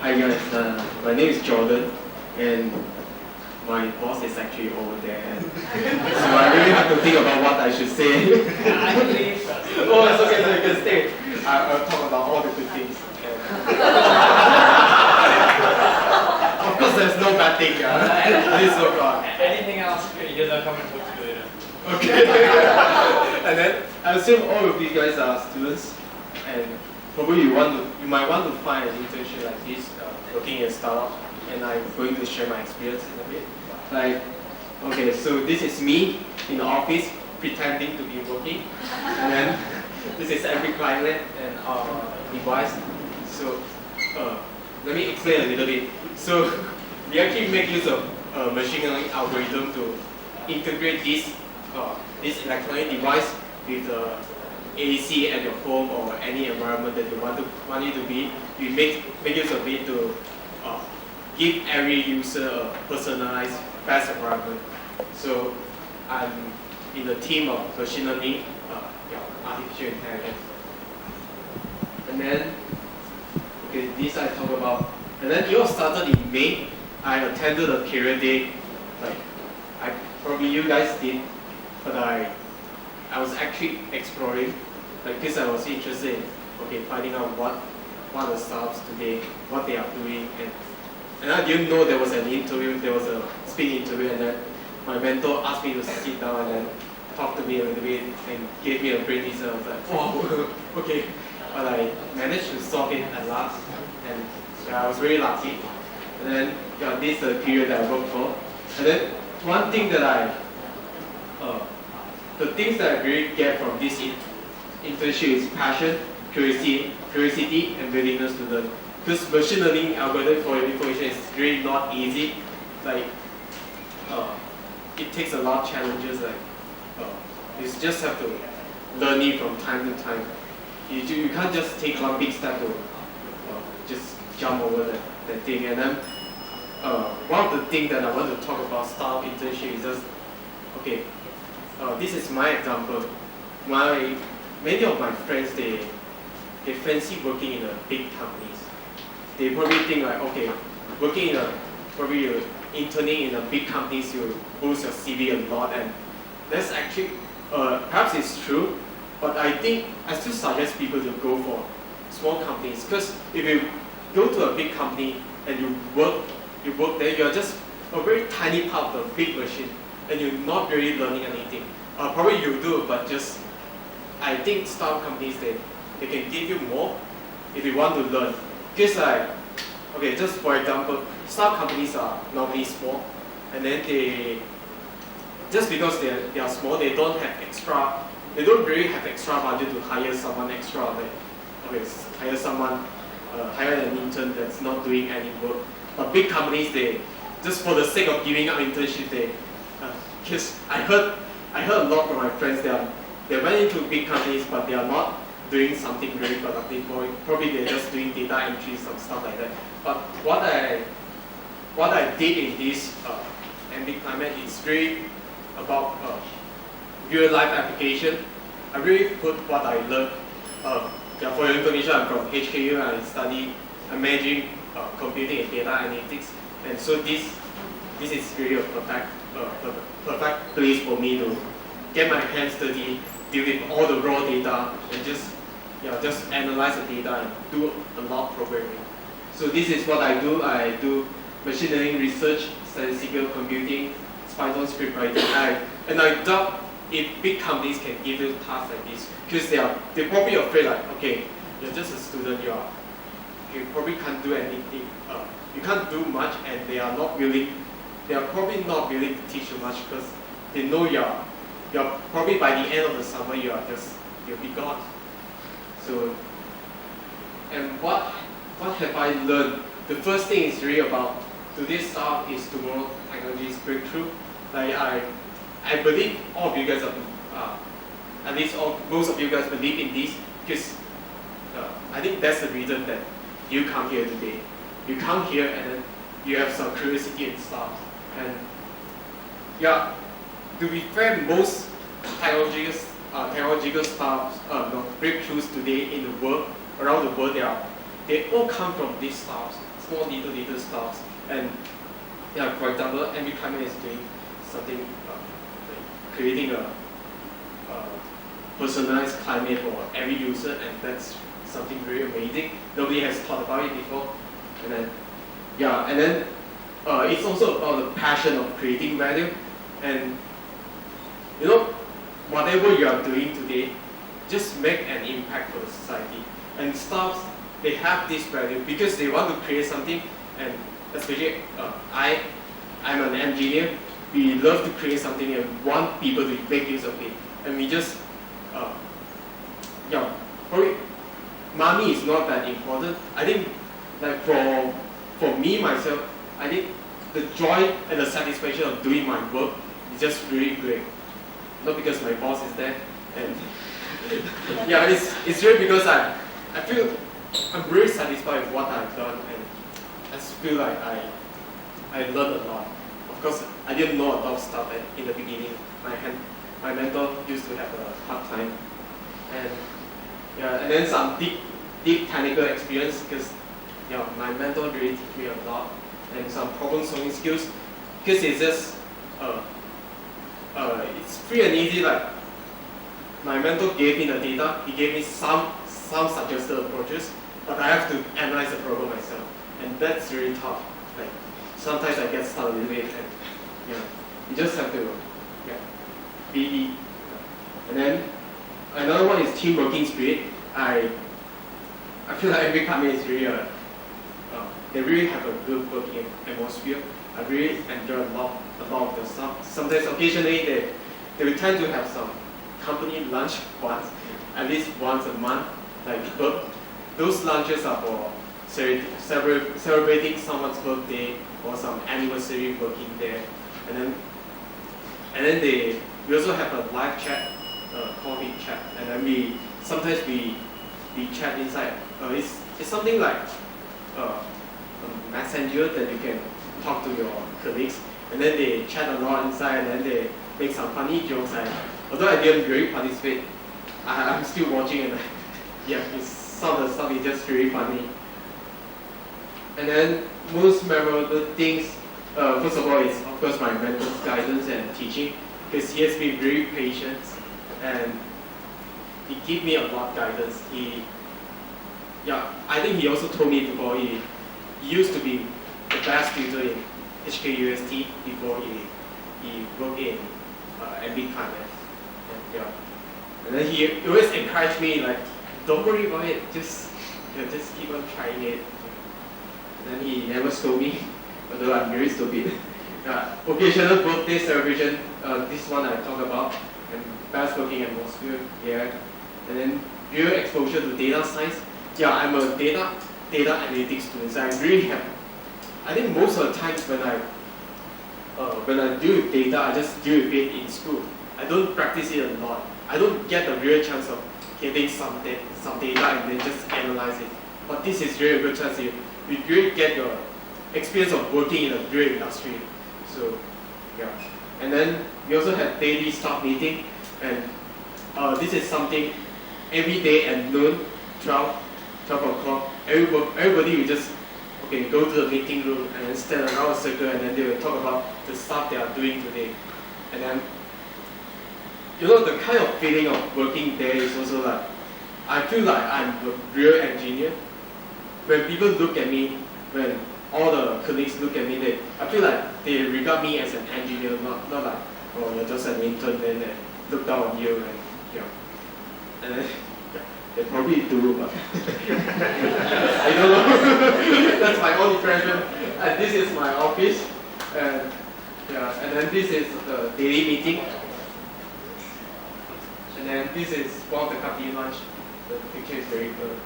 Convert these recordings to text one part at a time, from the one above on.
Hi guys, my name is Jordan, and my boss is actually over there. So I really have to think about what I should say. I believe first. Oh, it's okay, so you can stay. I'll talk about all the good things. Of course, there's no bad thing. Please look on. Anything else, you don't come and talk to later. Okay. And then I assume all of you guys are students, and probably you might want to find an internship like this, working in a startup, and I'm going to share my experience in a bit. Like, okay, so this is me in the office pretending to be working, and then this is every client and device. So let me explain a little bit. So we actually make use of machine learning algorithm to integrate this electronic device with the AC at your home or any environment that you want it to be. You make use of it to give every user a personalized best environment. So I'm in the team of machine learning, artificial intelligence. And then, okay, this I talk about. And then it all started in May. I attended a career day, like probably you guys did, but I was actually exploring, like, because I was interested in finding out what the startups today, what they are doing, and I didn't know there was an interview, there was a speed interview, and then my mentor asked me to sit down and then talk to me a little bit and gave me a brain teaser. I was like, oh, okay, but I managed to solve it at last, and I was very lucky. And then this is the period that I worked for, and then one thing that the things that I really get from this internship is passion, curiosity, and willingness to learn. Because machine learning algorithm for your information is really not easy. Like, it takes a lot of challenges. Like, you just have to learn it from time to time. You can't just take one big step to just jump over that thing. And then one of the things that I want to talk about startup internship is just, okay, this is my example. Many of my friends, they fancy working in a big companies. They probably think like, okay, working in probably interning in a big companies, you boost your CV a lot, and that's actually, perhaps it's true, but I think I still suggest people to go for small companies, because if you go to a big company and you work there, you're just a very tiny part of the big machine, and you're not really learning anything. Probably you do, but just, I think startup companies, they can give you more if you want to learn. Because like, okay, just for example, startup companies are normally small, and then just because they are small, they don't really have extra budget to hire someone extra, like, okay, hire an intern that's not doing any work. But big companies, they, just for the sake of giving out internship, because I heard a lot from my friends, they went into big companies, but they are not doing something very productive. Probably they're just doing data entry, some stuff like that. But what I did in this MB climate is really about real life application. I really put what I learned. For your information, I'm from HKU. I'm managing computing and data analytics, and so this is really a perfect place for me to get my hands dirty, deal with all the raw data, and just analyze the data and do a lot of programming. So this is what I do. I do machine learning research, statistical computing, Python script writing. And I doubt if big companies can give you tasks like this, because they're probably afraid, like, okay, you're just a student, you probably can't do anything. You can't do much, and they are probably not willing to teach you much, because they know you're probably by the end of the summer you'll be gone. So, and what have I learned? The first thing is really about today's startup is tomorrow technology's breakthrough. Like I believe all of you guys at least most of you guys believe in this, because I think that's the reason that you come here today. You come here and then you have some curiosity and stuff. And yeah, to be fair, most technological startups, breakthroughs today in the world, around the world, they all come from these startups. small little stuff. And yeah, for example, MB Climate is doing something like creating a personalized climate for every user, and that's something very amazing. Nobody has thought about it before. And then it's also about the passion of creating value. And you know, whatever you are doing today, just make an impact for the society. And startups, they have this value because they want to create something. And especially I'm an engineer. We love to create something and want people to make use of it. And we just probably money is not that important. I think like for me myself, I think the joy and the satisfaction of doing my work is just really great. Not because my boss is there, and yeah, it's really because I feel I'm really satisfied with what I've done, and I just feel like I learned a lot. Of course, I didn't know a lot of stuff in the beginning. My mentor used to have a hard time, and then some deep technical experience because my mentor really taught me a lot, and some problem solving skills because it's just it's free and easy. Like my mentor gave me the data, he gave me some suggested approaches, but I have to analyze the problem myself, and that's really tough. Like sometimes I get stuck a little bit, and you just have to be. And then another one is team working spirit. I feel like every company is really they really have a good working atmosphere. I really enjoy a lot of the stuff. Sometimes occasionally they will tend to have some company lunch at least once a month. But those lunches are for celebrating someone's birthday or some anniversary working there. And then we also have a live chat, coffee chat, and then we sometimes chat inside. It's something like a messenger that you can talk to your colleagues, and then they chat a lot inside, and then they make some funny jokes. And although I didn't really participate, I'm still watching, and some of the stuff is just really funny. And then most memorable things, first of all, is of course my mentor's guidance and teaching, because he has been very patient and he gave me a lot of guidance. I think he also told me before he used to be the best tutor in HKUST before he worked in MB Climate. And then he always encouraged me like, don't worry about it, just keep on trying it. And then he never scolded me, although I'm very stupid. Occasional birthday celebration, this one I talk about, and best working atmosphere, and then real exposure to data science. I'm a data analytics student, so I really have. I think most of the times when I deal with data, I just deal with it in school. I don't practice it a lot. I don't get the real chance of getting some data and then just analyze it. But this is really a good chance. You really get your experience of working in a real industry. So and then we also have daily staff meeting, and this is something every day at noon, 12 o'clock. Everybody will just go to the meeting room and then stand around a circle, and then they will talk about the stuff they are doing today. And then the kind of feeling of working there is also like, I feel like I'm a real engineer. When people look at me, when all the colleagues look at me, I feel like they regard me as an engineer, not like, oh, you're just an intern, then they look down on you, and then they probably do, but I don't know. That's my own impression. And this is my office, and then this is the daily meeting, and then this is one of the company lunch. The picture is very good.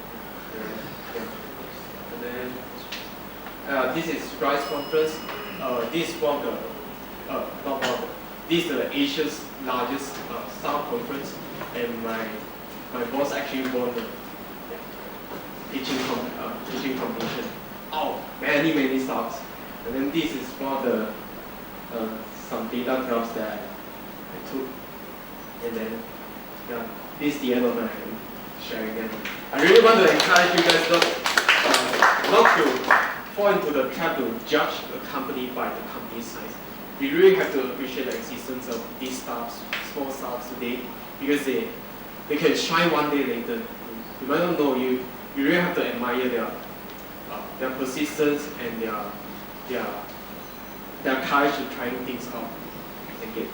And then this is RISE conference. This is one of the this is the Asia's largest staff conference, and my boss actually won the teaching competition. Oh, many stars. And then this is one of the some data graphs that I took. And then this is the end of my sharing. And I really want to encourage you guys not to fall into the trap to judge a company by the company size. We really have to appreciate the existence of these startups, small startups today, because they can shine one day later. You might not know, you really have to admire their persistence and their courage to trying things out. Thank you.